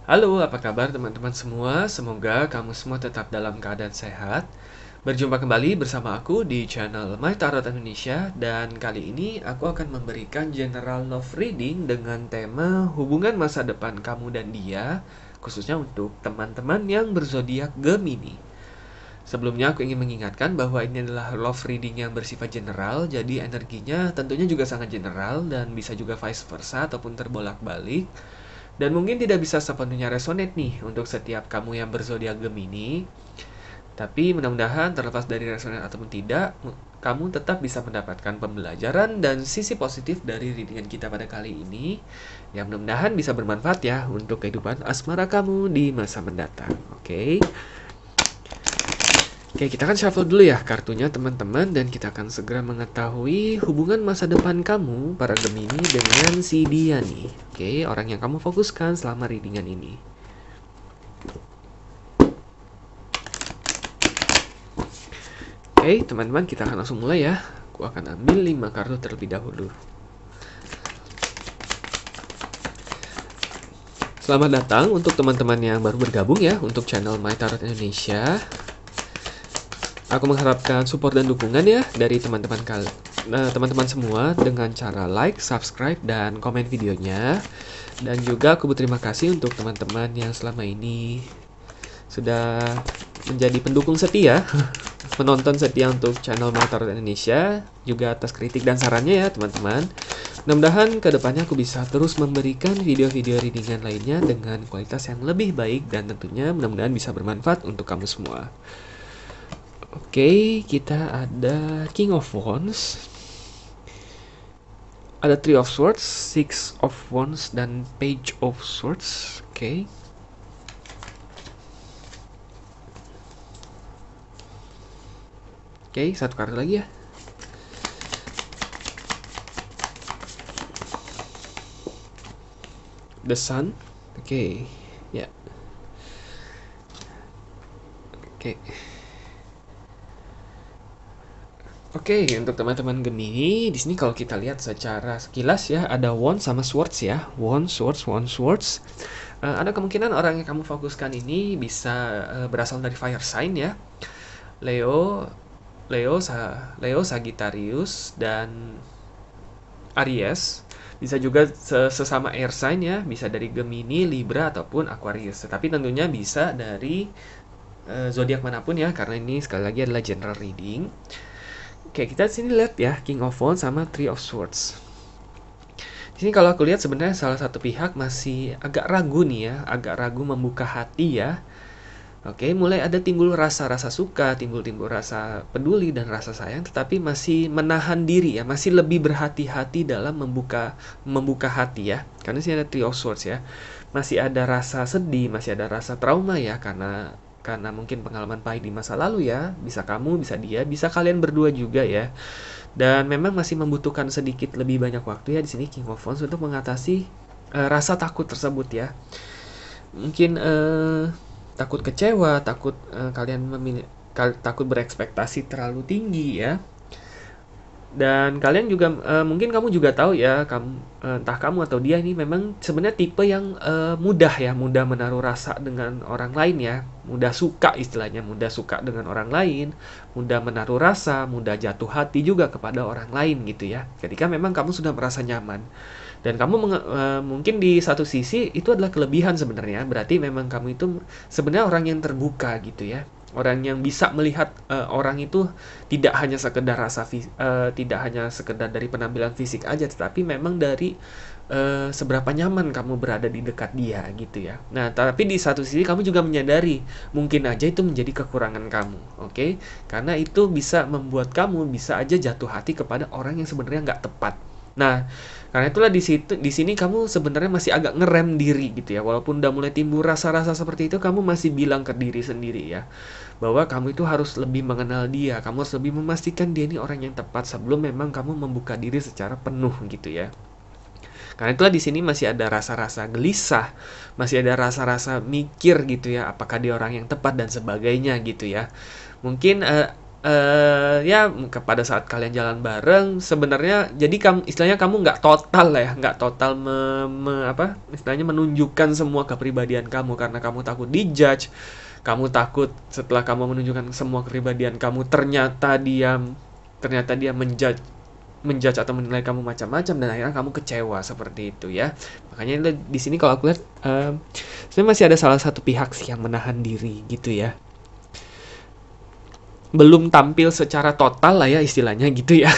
Halo, apa kabar teman-teman semua? Semoga kamu semua tetap dalam keadaan sehat. Berjumpa kembali bersama aku di channel My Tarot Indonesia dan kali ini aku akan memberikan general love reading dengan tema hubungan masa depan kamu dan dia, khususnya untuk teman-teman yang berzodiak Gemini. Sebelumnya aku ingin mengingatkan bahwa ini adalah love reading yang bersifat general, jadi energinya tentunya juga sangat general dan bisa juga vice versa ataupun terbolak-balik. Dan mungkin tidak bisa sepenuhnya resonate nih untuk setiap kamu yang berzodiak Gemini. Tapi mudah-mudahan terlepas dari resonate ataupun tidak, kamu tetap bisa mendapatkan pembelajaran dan sisi positif dari readingan kita pada kali ini. Yang mudah-mudahan bisa bermanfaat ya untuk kehidupan asmara kamu di masa mendatang. Oke. Oke, kita akan shuffle dulu ya kartunya teman-teman dan kita akan segera mengetahui hubungan masa depan kamu para Gemini dengan si dia nih. Oke, orang yang kamu fokuskan selama readingan ini. Oke, teman-teman, kita akan langsung mulai ya. Aku akan ambil 5 kartu terlebih dahulu. Selamat datang untuk teman-teman yang baru bergabung ya untuk channel My Tarot Indonesia. Aku mengharapkan support dan dukungan ya dari teman-teman semua dengan cara like, subscribe, dan komen videonya. Dan juga aku berterima kasih untuk teman-teman yang selama ini sudah menjadi pendukung setia, penonton setia untuk channel My Tarot Indonesia, juga atas kritik dan sarannya ya teman-teman. Mudah-mudahan kedepannya aku bisa terus memberikan video-video readingan lainnya dengan kualitas yang lebih baik dan tentunya mudah-mudahan bisa bermanfaat untuk kamu semua. Oke, kita ada King of Wands, ada Three of Swords, Six of Wands, dan Page of Swords. Oke. Oke, satu kartu lagi ya. The Sun. Oke, ya. Oke. Oke, untuk teman-teman Gemini, di sini kalau kita lihat secara sekilas ya, ada Wand sama Swords ya. Wand, Swords, Wand, Swords. Ada kemungkinan orang yang kamu fokuskan ini bisa berasal dari fire sign ya. Leo, Sagittarius, dan Aries. Bisa juga sesama air sign ya, bisa dari Gemini, Libra, ataupun Aquarius. Tetapi tentunya bisa dari zodiak manapun ya, karena ini sekali lagi adalah general reading. Oke, kita sini lihat ya, King of Wands sama Three of Swords. Di sini kalau aku lihat sebenarnya salah satu pihak masih agak ragu nih ya, agak ragu membuka hati ya. Oke, mulai ada timbul rasa-rasa suka, timbul rasa peduli dan rasa sayang, tetapi masih menahan diri ya, masih lebih berhati-hati dalam membuka hati ya. Karena sini ada Three of Swords ya. Masih ada rasa sedih, masih ada rasa trauma ya, karena mungkin pengalaman pahit di masa lalu ya, bisa kamu, bisa dia, bisa kalian berdua juga ya. Dan memang masih membutuhkan sedikit lebih banyak waktu ya di sini King of Wands untuk mengatasi rasa takut tersebut ya. Mungkin takut kecewa, takut kalian takut berekspektasi terlalu tinggi ya. Dan kalian juga mungkin kamu juga tahu ya, entah kamu atau dia ini memang sebenarnya tipe yang mudah menaruh rasa dengan orang lain ya, mudah suka istilahnya, mudah suka dengan orang lain, mudah menaruh rasa, mudah jatuh hati juga kepada orang lain gitu ya. Ketika memang kamu sudah merasa nyaman. Dan kamu mungkin di satu sisi itu adalah kelebihan sebenarnya, berarti memang kamu itu sebenarnya orang yang terbuka gitu ya. Orang yang bisa melihat orang itu tidak hanya sekedar tidak hanya sekedar dari penampilan fisik aja, tetapi memang dari seberapa nyaman kamu berada di dekat dia gitu ya. Nah, tapi di satu sisi kamu juga menyadari mungkin aja itu menjadi kekurangan kamu, oke? Karena itu bisa membuat kamu bisa aja jatuh hati kepada orang yang sebenarnya nggak tepat. Nah, karena itulah di sini kamu sebenarnya masih agak ngerem diri gitu ya. Walaupun udah mulai timbul rasa-rasa seperti itu, kamu masih bilang ke diri sendiri ya, bahwa kamu itu harus lebih mengenal dia, kamu harus lebih memastikan dia ini orang yang tepat sebelum memang kamu membuka diri secara penuh gitu ya. Karena itulah di sini masih ada rasa-rasa gelisah, masih ada rasa-rasa mikir gitu ya, apakah dia orang yang tepat dan sebagainya gitu ya. Mungkin Ya pada saat kalian jalan bareng sebenarnya jadi kamu istilahnya kamu nggak total lah ya, nggak total apa istilahnya menunjukkan semua kepribadian kamu karena kamu takut dijudge, kamu takut setelah kamu menunjukkan semua kepribadian kamu ternyata dia menjudge menjudge atau menilai kamu macam-macam dan akhirnya kamu kecewa seperti itu ya. Makanya di sini kalau aku lihat sebenarnya masih ada salah satu pihak sih yang menahan diri gitu ya. Belum tampil secara total lah ya istilahnya gitu ya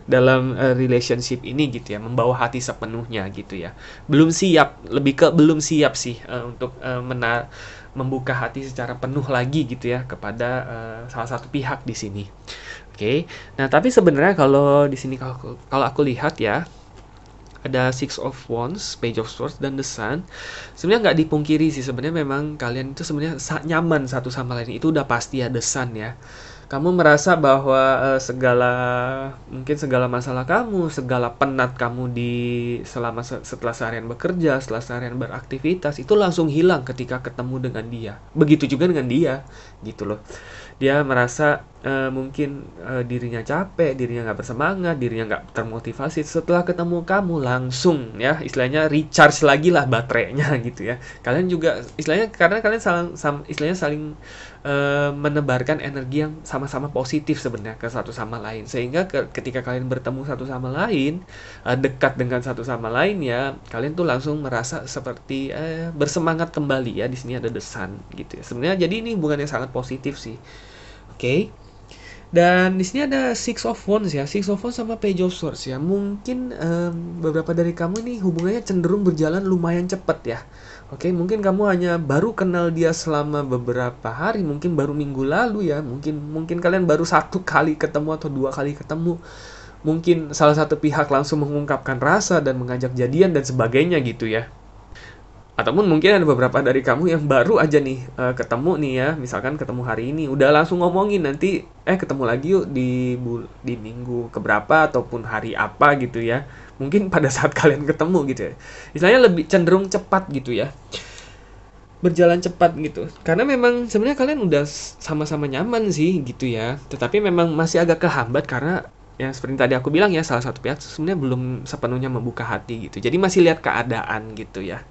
dalam relationship ini gitu ya, membawa hati sepenuhnya gitu ya. Belum siap, lebih ke belum siap sih untuk membuka hati secara penuh lagi gitu ya kepada salah satu pihak di sini. Oke. Nah, tapi sebenarnya kalau di sini kalau aku lihat ya, ada Six of Wands, Page of Swords, dan The Sun. Sebenarnya nggak dipungkiri sih, sebenarnya memang kalian itu sebenarnya nyaman satu sama lain. Itu udah pasti ya The Sun ya. Kamu merasa bahwa mungkin segala masalah kamu, segala penat kamu setelah seharian bekerja, setelah seharian beraktivitas, itu langsung hilang ketika ketemu dengan dia. Begitu juga dengan dia, gitu loh. Dia merasa mungkin dirinya capek, dirinya nggak bersemangat, dirinya nggak termotivasi. Setelah ketemu kamu langsung ya istilahnya recharge lagi lah baterainya gitu ya. Kalian juga istilahnya karena kalian istilahnya saling menebarkan energi yang sama-sama positif sebenarnya ke satu sama lain, sehingga ketika kalian bertemu satu sama lain, dekat dengan satu sama lain ya, kalian tuh langsung merasa seperti bersemangat kembali ya. Di sini ada The Sun gitu ya. Sebenarnya jadi ini hubungan yang sangat positif sih. Oke. Dan di sini ada Six of Wands ya, Six of Wands sama Page of Swords ya. Mungkin beberapa dari kamu ini hubungannya cenderung berjalan lumayan cepat ya. Oke, mungkin kamu hanya baru kenal dia selama beberapa hari, mungkin baru minggu lalu ya. Mungkin kalian baru satu kali ketemu atau dua kali ketemu. Mungkin salah satu pihak langsung mengungkapkan rasa dan mengajak jadian dan sebagainya gitu ya. Ataupun mungkin ada beberapa dari kamu yang baru aja nih ketemu nih ya, misalkan ketemu hari ini, udah langsung ngomongin nanti ketemu lagi yuk di minggu keberapa ataupun hari apa gitu ya. Mungkin pada saat kalian ketemu gitu ya. Istilahnya lebih cenderung cepat gitu ya. Berjalan cepat gitu. Karena memang sebenarnya kalian udah sama-sama nyaman sih gitu ya. Tetapi memang masih agak kehambat karena yang seperti tadi aku bilang ya, salah satu pihak sebenarnya belum sepenuhnya membuka hati gitu. Jadi masih lihat keadaan gitu ya.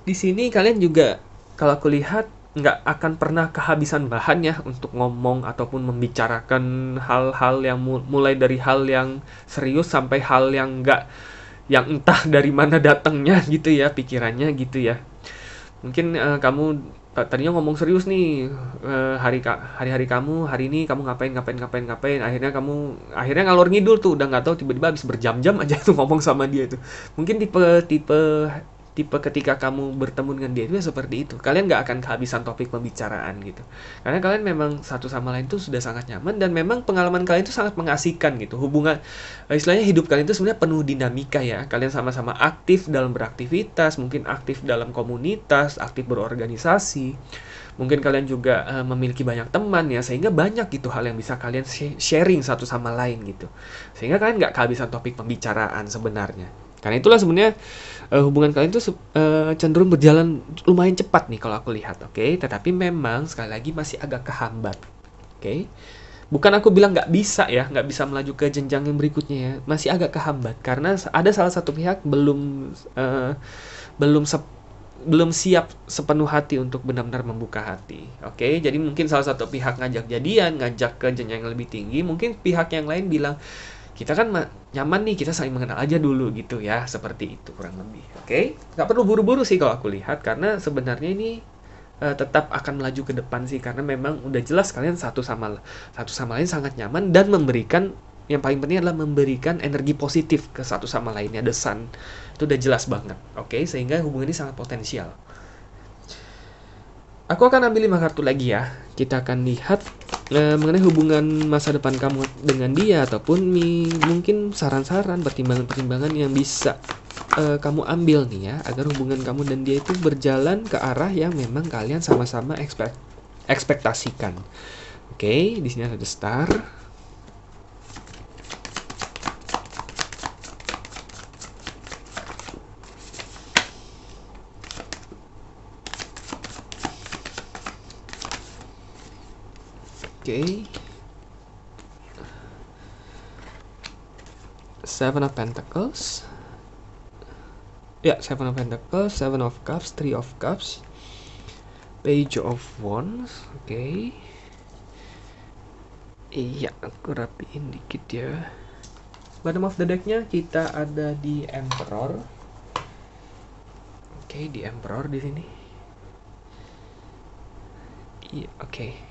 Di sini kalian juga kalau aku lihat nggak akan pernah kehabisan bahan ya untuk ngomong ataupun membicarakan hal-hal yang mulai dari hal yang serius sampai hal yang nggak, yang entah dari mana datangnya gitu ya pikirannya gitu ya. Mungkin kamu tadinya ngomong serius nih, hari-hari kamu hari ini kamu ngapain akhirnya ngalor ngidul tuh, udah nggak tahu, tiba-tiba habis berjam-jam aja tuh ngomong sama dia tuh. Mungkin tipe ketika kamu bertemu dengan dia itu ya seperti itu. Kalian nggak akan kehabisan topik pembicaraan gitu. Karena kalian memang satu sama lain tuh sudah sangat nyaman dan memang pengalaman kalian itu sangat mengasihkan gitu. Istilahnya hidup kalian itu sebenarnya penuh dinamika ya. Kalian sama-sama aktif dalam beraktivitas, mungkin aktif dalam komunitas, aktif berorganisasi. Mungkin kalian juga memiliki banyak teman ya, sehingga banyak gitu hal yang bisa kalian sharing satu sama lain gitu. Sehingga kalian nggak kehabisan topik pembicaraan sebenarnya. Karena itulah sebenarnya hubungan kalian tuh cenderung berjalan lumayan cepat nih kalau aku lihat, oke? Tetapi memang sekali lagi masih agak kehambat, oke? Bukan aku bilang nggak bisa ya, nggak bisa melaju ke jenjang yang berikutnya ya, masih agak kehambat karena ada salah satu pihak eh, belum belum siap sepenuh hati untuk benar-benar membuka hati, oke? Jadi mungkin salah satu pihak ngajak jadian, ngajak ke jenjang yang lebih tinggi, mungkin pihak yang lain bilang kita kan nyaman nih, kita saling mengenal aja dulu gitu ya, seperti itu kurang lebih, oke? Nggak perlu buru-buru sih kalau aku lihat, karena sebenarnya ini tetap akan melaju ke depan sih, karena memang udah jelas kalian satu sama lain sangat nyaman dan memberikan, yang paling penting adalah memberikan energi positif ke satu sama lainnya. The Sun itu udah jelas banget, oke? Sehingga hubungan ini sangat potensial. Aku akan ambil 5 kartu lagi ya. Kita akan lihat mengenai hubungan masa depan kamu dengan dia, ataupun mungkin saran-saran, pertimbangan-pertimbangan yang bisa kamu ambil nih ya, agar hubungan kamu dan dia itu berjalan ke arah yang memang kalian sama-sama ekspektasikan. Oke, di sini ada star. Oke. Seven of Pentacles. Ya, Seven of Pentacles, Seven of Cups, Three of Cups, Page of Wands. Oke. Iya, aku rapiin dikit ya. Bottom of the decknya kita ada di Emperor. Oke, di Emperor di sini. Iya, oke.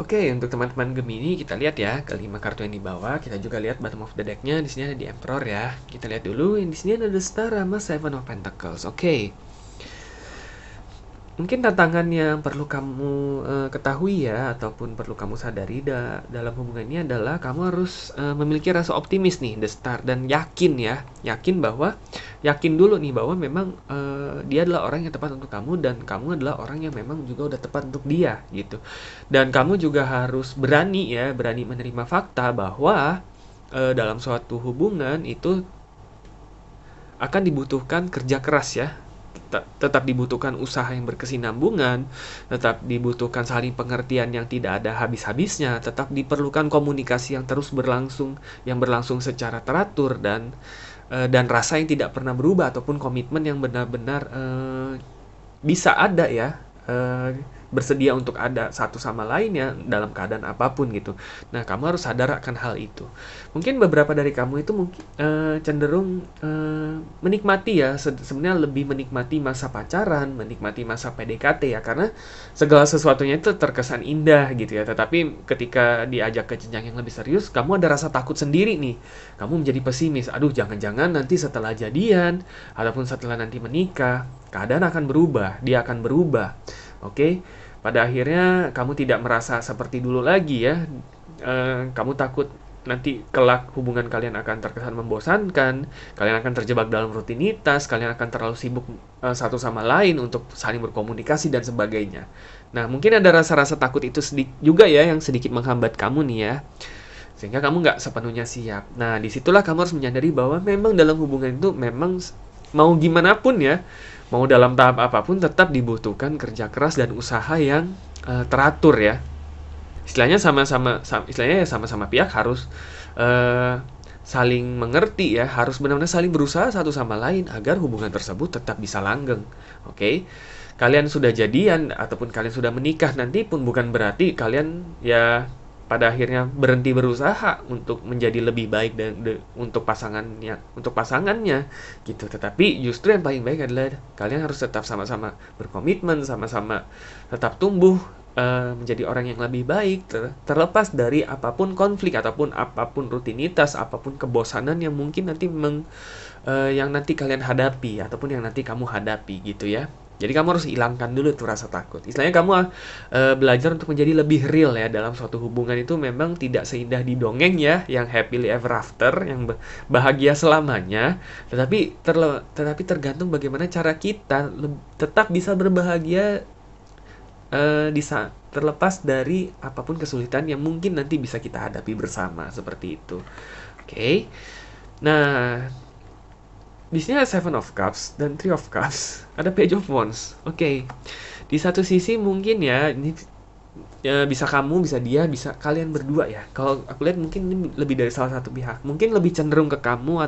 Oke, untuk teman-teman Gemini kita lihat ya kelima kartu yang di bawah. Kita juga lihat bottom of the decknya di sini ada di Emperor ya. Kita lihat dulu, di sini ada The Star sama Seven of Pentacles. Oke. Mungkin tantangan yang perlu kamu ketahui ya, ataupun perlu kamu sadari dalam hubungan ini adalah kamu harus memiliki rasa optimis nih, The Star, dan yakin ya, yakin dulu nih bahwa memang dia adalah orang yang tepat untuk kamu dan kamu adalah orang yang memang juga udah tepat untuk dia gitu. Dan kamu juga harus berani menerima fakta bahwa dalam suatu hubungan itu akan dibutuhkan kerja keras ya. Tetap dibutuhkan usaha yang berkesinambungan, tetap dibutuhkan saling pengertian yang tidak ada habis-habisnya, tetap diperlukan komunikasi yang terus berlangsung, secara teratur, dan rasa yang tidak pernah berubah, ataupun komitmen yang benar-benar bisa ada ya, bersedia untuk ada satu sama lainnya dalam keadaan apapun gitu. Nah, kamu harus sadar akan hal itu. Mungkin beberapa dari kamu itu mungkin cenderung menikmati ya, sebenarnya lebih menikmati masa pacaran, menikmati masa PDKT ya, karena segala sesuatunya itu terkesan indah gitu ya. Tetapi ketika diajak ke jenjang yang lebih serius, kamu ada rasa takut sendiri nih. Kamu menjadi pesimis. Aduh, jangan-jangan nanti setelah jadian ataupun setelah nanti menikah, keadaan akan berubah, dia akan berubah. Oke, pada akhirnya kamu tidak merasa seperti dulu lagi ya. Kamu takut nanti kelak hubungan kalian akan terkesan membosankan, kalian akan terjebak dalam rutinitas, kalian akan terlalu sibuk satu sama lain untuk saling berkomunikasi dan sebagainya. Nah, mungkin ada rasa-rasa takut itu juga ya yang sedikit menghambat kamu nih ya, sehingga kamu nggak sepenuhnya siap. Nah, disitulah kamu harus menyadari bahwa memang dalam hubungan itu memang mau gimana pun ya, mau dalam tahap apapun tetap dibutuhkan kerja keras dan usaha yang teratur ya. Istilahnya sama-sama pihak harus saling mengerti ya, harus benar-benar saling berusaha satu sama lain agar hubungan tersebut tetap bisa langgeng. Oke. Kalian sudah jadian ataupun kalian sudah menikah nanti pun bukan berarti kalian ya pada akhirnya berhenti berusaha untuk menjadi lebih baik untuk pasangannya gitu. Tetapi justru yang paling baik adalah kalian harus tetap sama-sama berkomitmen, sama-sama tetap tumbuh menjadi orang yang lebih baik, terlepas dari apapun konflik ataupun apapun rutinitas, apapun kebosanan yang mungkin nanti yang nanti kalian hadapi ataupun yang nanti kamu hadapi gitu ya. Jadi kamu harus hilangkan dulu tuh rasa takut. Istilahnya kamu belajar untuk menjadi lebih real ya dalam suatu hubungan. Itu memang tidak seindah di dongeng ya, yang happily ever after, yang bahagia selamanya. Tetapi tergantung bagaimana cara kita tetap bisa berbahagia terlepas dari apapun kesulitan yang mungkin nanti bisa kita hadapi bersama, seperti itu. Oke. Nah, di sini ada Seven of Cups dan Three of Cups. Ada Page of Wands. Oke. Di satu sisi mungkin ya, ini bisa kamu, bisa dia, bisa kalian berdua ya. Kalau aku lihat mungkin ini lebih dari salah satu pihak. Mungkin lebih cenderung ke kamu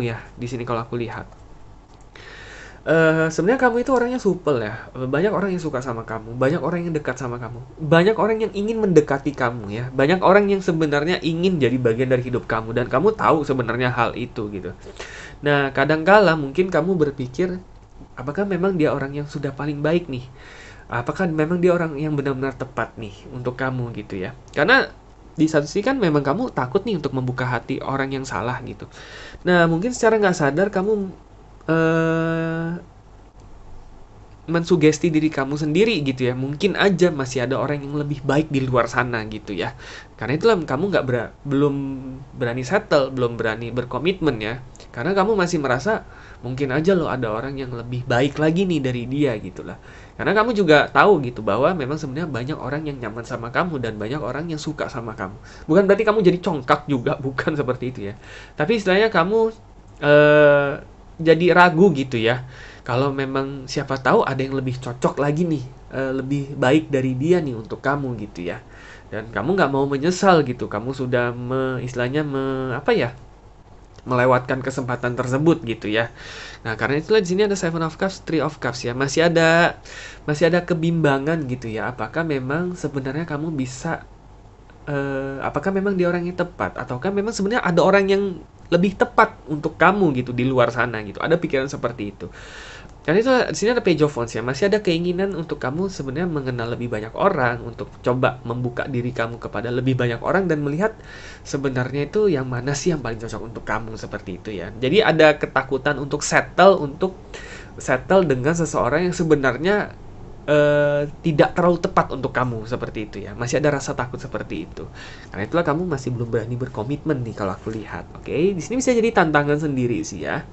ya di sini kalau aku lihat. Sebenarnya kamu itu orangnya supel ya. Banyak orang yang suka sama kamu, banyak orang yang dekat sama kamu, banyak orang yang ingin mendekati kamu ya. Banyak orang yang sebenarnya ingin jadi bagian dari hidup kamu dan kamu tahu sebenarnya hal itu gitu. Nah, kadangkala mungkin kamu berpikir, apakah memang dia orang yang sudah paling baik nih? Apakah memang dia orang yang benar-benar tepat nih untuk kamu gitu ya? Karena di satu sisi kan memang kamu takut nih untuk membuka hati orang yang salah gitu. Nah, mungkin secara nggak sadar kamu mensugesti diri kamu sendiri gitu ya. Mungkin aja masih ada orang yang lebih baik di luar sana gitu ya. Karena itulah kamu belum berani settle, belum berani berkomitmen ya. Karena kamu masih merasa mungkin aja loh ada orang yang lebih baik lagi nih dari dia gitu lah. Karena kamu juga tahu gitu bahwa memang sebenarnya banyak orang yang nyaman sama kamu dan banyak orang yang suka sama kamu. Bukan berarti kamu jadi congkak juga, bukan seperti itu ya. Tapi istilahnya kamu jadi ragu gitu ya. Kalau memang siapa tahu ada yang lebih cocok lagi nih, lebih baik dari dia nih untuk kamu gitu ya. Dan kamu nggak mau menyesal gitu, kamu sudah istilahnya apa ya, melewatkan kesempatan tersebut gitu ya. Nah, karena itulah di sini ada Seven of Cups, Three of Cups ya. Masih ada kebimbangan gitu ya. Apakah memang sebenarnya kamu bisa apakah memang dia orang yang tepat ataukah memang sebenarnya ada orang yang lebih tepat untuk kamu gitu di luar sana gitu. Ada pikiran seperti itu. Karena itu di sini ada Page of Wands ya. Masih ada keinginan untuk kamu sebenarnya mengenal lebih banyak orang, untuk coba membuka diri kamu kepada lebih banyak orang dan melihat sebenarnya itu yang mana sih yang paling cocok untuk kamu seperti itu ya. Jadi ada ketakutan untuk settle dengan seseorang yang sebenarnya tidak terlalu tepat untuk kamu seperti itu ya. Masih ada rasa takut seperti itu. Karena itulah kamu masih belum berani berkomitmen nih kalau aku lihat. Oke, di sini bisa jadi tantangan sendiri sih ya.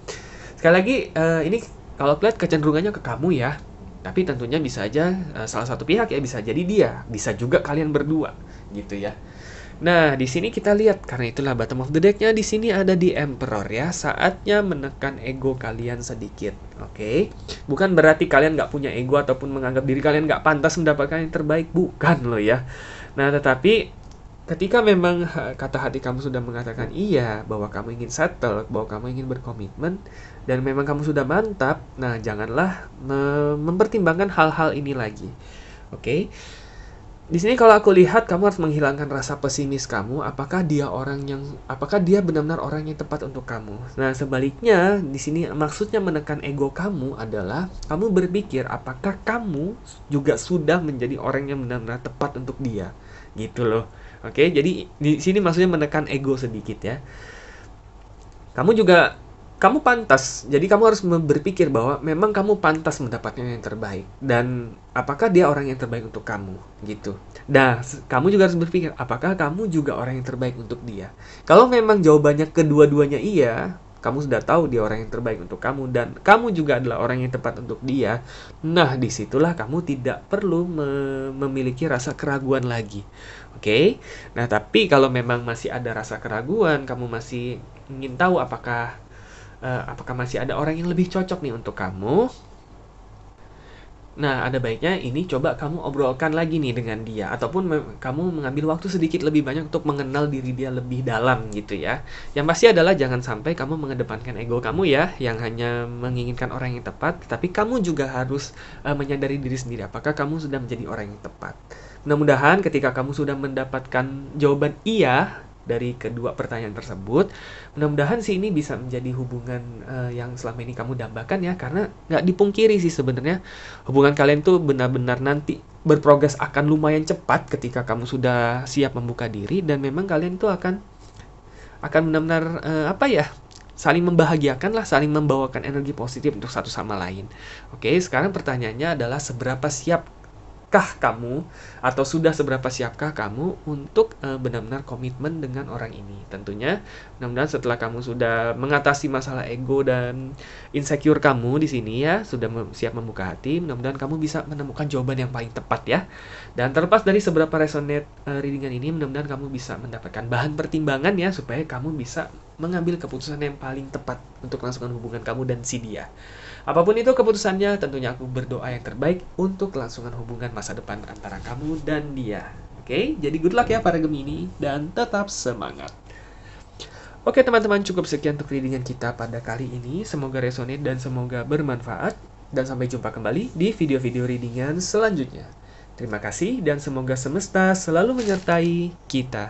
Sekali lagi ini kalau aku lihat kecenderungannya ke kamu ya. Tapi tentunya bisa aja salah satu pihak ya, bisa jadi dia, bisa juga kalian berdua gitu ya. Nah, di sini kita lihat karena itulah bottom of the deck-nya di sini ada di Emperor ya. Saatnya menekan ego kalian sedikit. Oke. Bukan berarti kalian nggak punya ego ataupun menganggap diri kalian nggak pantas mendapatkan yang terbaik, bukan loh ya. Nah, tetapi ketika memang kata hati kamu sudah mengatakan iya, bahwa kamu ingin settle, bahwa kamu ingin berkomitmen, dan memang kamu sudah mantap, nah janganlah mempertimbangkan hal-hal ini lagi. Oke. Di sini kalau aku lihat kamu harus menghilangkan rasa pesimis kamu, apakah dia benar-benar orang yang tepat untuk kamu. Nah, sebaliknya di sini maksudnya menekan ego kamu adalah kamu berpikir apakah kamu juga sudah menjadi orang yang benar-benar tepat untuk dia. Gitu loh. Oke, jadi di sini maksudnya menekan ego sedikit ya. Kamu pantas, jadi kamu harus berpikir bahwa memang kamu pantas mendapatkan yang terbaik, dan apakah dia orang yang terbaik untuk kamu gitu. Nah, kamu juga harus berpikir apakah kamu juga orang yang terbaik untuk dia. Kalau memang jawabannya kedua-duanya iya, kamu sudah tahu dia orang yang terbaik untuk kamu dan kamu juga adalah orang yang tepat untuk dia. Nah, disitulah kamu tidak perlu memiliki rasa keraguan lagi. Oke. Nah, tapi kalau memang masih ada rasa keraguan, kamu masih ingin tahu apakah masih ada orang yang lebih cocok nih untuk kamu. Nah, ada baiknya ini coba kamu obrolkan lagi nih dengan dia, ataupun kamu mengambil waktu sedikit lebih banyak untuk mengenal diri dia lebih dalam gitu ya. Yang pasti adalah jangan sampai kamu mengedepankan ego kamu ya, yang hanya menginginkan orang yang tepat, tapi kamu juga harus menyadari diri sendiri apakah kamu sudah menjadi orang yang tepat. Mudah-mudahan ketika kamu sudah mendapatkan jawaban iya dari kedua pertanyaan tersebut, mudah-mudahan sih ini bisa menjadi hubungan yang selama ini kamu dambakan ya, karena nggak dipungkiri sih sebenarnya hubungan kalian tuh benar-benar nanti berprogres akan lumayan cepat ketika kamu sudah siap membuka diri, dan memang kalian tuh akan benar-benar saling membahagiakan lah, saling membawakan energi positif untuk satu sama lain. Oke, sekarang pertanyaannya adalah seberapa siap kamu atau sudah seberapa siapkah kamu untuk benar-benar komitmen dengan orang ini. Tentunya mudah-mudahan setelah kamu sudah mengatasi masalah ego dan insecure kamu di sini ya, sudah siap membuka hati, mudah-mudahan kamu bisa menemukan jawaban yang paling tepat ya. Dan terlepas dari seberapa resonate readingan ini, mudah-mudahan kamu bisa mendapatkan bahan pertimbangan ya, supaya kamu bisa mengambil keputusan yang paling tepat untuk kelangsungan hubungan kamu dan si dia. Apapun itu keputusannya, tentunya aku berdoa yang terbaik untuk kelangsungan hubungan masa depan antara kamu dan dia. Oke, jadi good luck ya para Gemini, dan tetap semangat. Oke teman-teman, cukup sekian untuk readingan kita pada kali ini. Semoga resonate dan semoga bermanfaat. Dan sampai jumpa kembali di video-video readingan selanjutnya. Terima kasih dan semoga semesta selalu menyertai kita.